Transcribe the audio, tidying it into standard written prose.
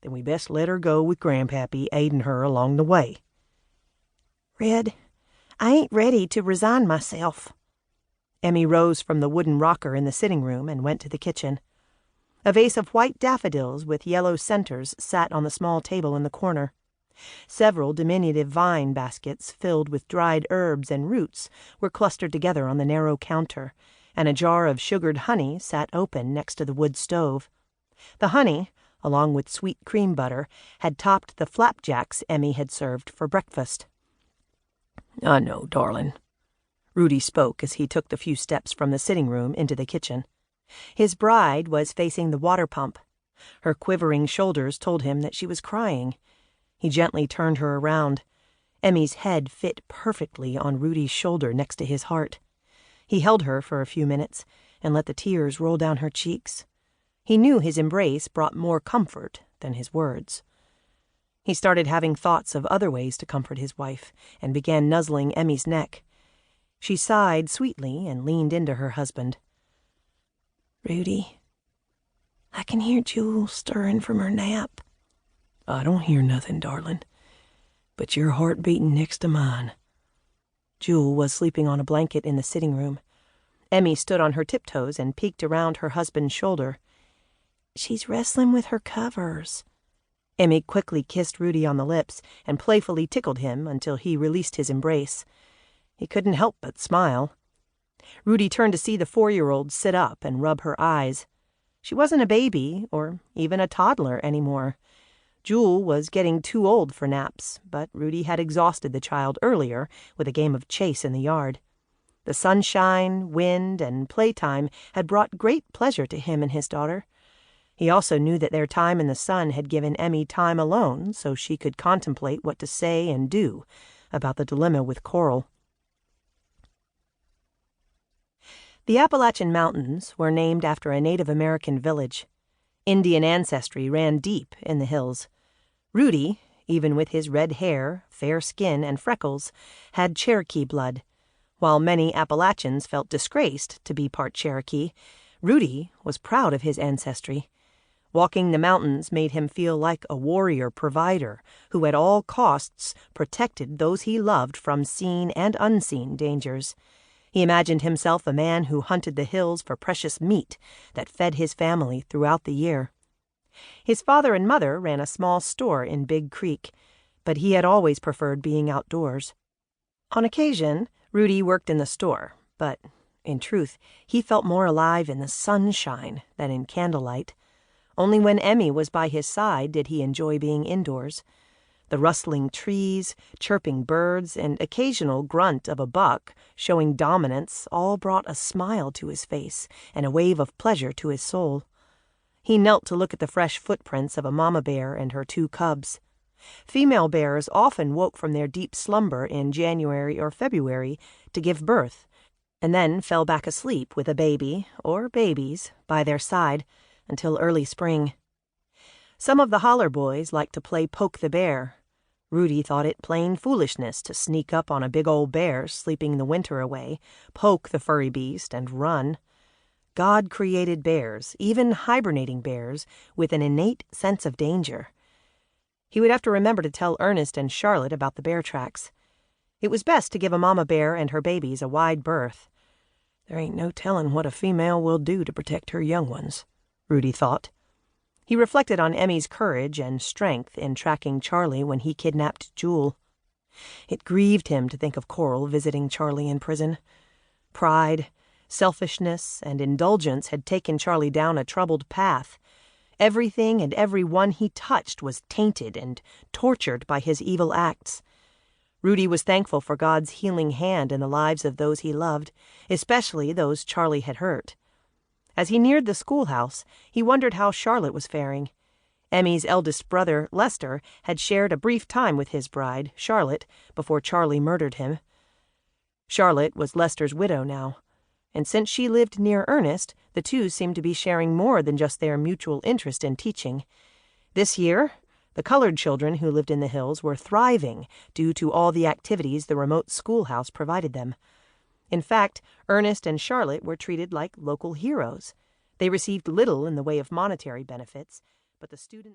then we best let her go with Grandpappy aiding her along the way." "Red, I ain't ready to resign myself." Emmy rose from the wooden rocker in the sitting room and went to the kitchen. A vase of white daffodils with yellow centers sat on the small table in the corner. Several diminutive vine baskets filled with dried herbs and roots were clustered together on the narrow counter, and a jar of sugared honey sat open next to the wood stove. The honey, along with sweet cream butter, had topped the flapjacks Emmy had served for breakfast. "I know, darling." Rudy spoke as he took the few steps from the sitting room into the kitchen. His bride was facing the water pump. Her quivering shoulders told him that she was crying. He gently turned her around. Emmy's head fit perfectly on Rudy's shoulder next to his heart. He held her for a few minutes and let the tears roll down her cheeks. He knew his embrace brought more comfort than his words. He started having thoughts of other ways to comfort his wife and began nuzzling Emmy's neck. She sighed sweetly and leaned into her husband. "Rudy, I can hear Jewel stirring from her nap." "I don't hear nothing, darling, but your heart beating next to mine." Jewel was sleeping on a blanket in the sitting room. Emmy stood on her tiptoes and peeked around her husband's shoulder. "She's wrestling with her covers." Emmy quickly kissed Rudy on the lips and playfully tickled him until he released his embrace. He couldn't help but smile. Rudy turned to see the 4-year-old sit up and rub her eyes. She wasn't a baby or even a toddler anymore. Jewel was getting too old for naps, but Rudy had exhausted the child earlier with a game of chase in the yard. The sunshine, wind, and playtime had brought great pleasure to him and his daughter. He also knew that their time in the sun had given Emmy time alone so she could contemplate what to say and do about the dilemma with Coral. The Appalachian Mountains were named after a Native American village. Indian ancestry ran deep in the hills. Rudy, even with his red hair, fair skin, and freckles, had Cherokee blood. While many Appalachians felt disgraced to be part Cherokee, Rudy was proud of his ancestry. Walking the mountains made him feel like a warrior provider who at all costs protected those he loved from seen and unseen dangers. He imagined himself a man who hunted the hills for precious meat that fed his family throughout the year. His father and mother ran a small store in Big Creek, but he had always preferred being outdoors. On occasion, Rudy worked in the store, but, in truth, he felt more alive in the sunshine than in candlelight. Only when Emmy was by his side did he enjoy being indoors. The rustling trees, chirping birds, and occasional grunt of a buck showing dominance all brought a smile to his face and a wave of pleasure to his soul. He knelt to look at the fresh footprints of a mama bear and her 2 cubs. Female bears often woke from their deep slumber in January or February to give birth, and then fell back asleep with a baby, or babies, by their side until early spring. Some of the holler boys liked to play poke the bear. Rudy thought it plain foolishness to sneak up on a big old bear sleeping the winter away, poke the furry beast, and run. God created bears, even hibernating bears, with an innate sense of danger. He would have to remember to tell Ernest and Charlotte about the bear tracks. It was best to give a mama bear and her babies a wide berth. There ain't no telling what a female will do to protect her young ones, Rudy thought. He reflected on Emmy's courage and strength in tracking Charlie when he kidnapped Jewel. It grieved him to think of Coral visiting Charlie in prison. Pride, selfishness, and indulgence had taken Charlie down a troubled path. Everything and everyone he touched was tainted and tortured by his evil acts. Rudy was thankful for God's healing hand in the lives of those he loved, especially those Charlie had hurt. As he neared the schoolhouse, he wondered how Charlotte was faring. Emmy's eldest brother, Lester, had shared a brief time with his bride, Charlotte, before Charlie murdered him. Charlotte was Lester's widow now, and since she lived near Ernest, the two seemed to be sharing more than just their mutual interest in teaching. This year, the colored children who lived in the hills were thriving due to all the activities the remote schoolhouse provided them. In fact, Ernest and Charlotte were treated like local heroes. They received little in the way of monetary benefits, but the student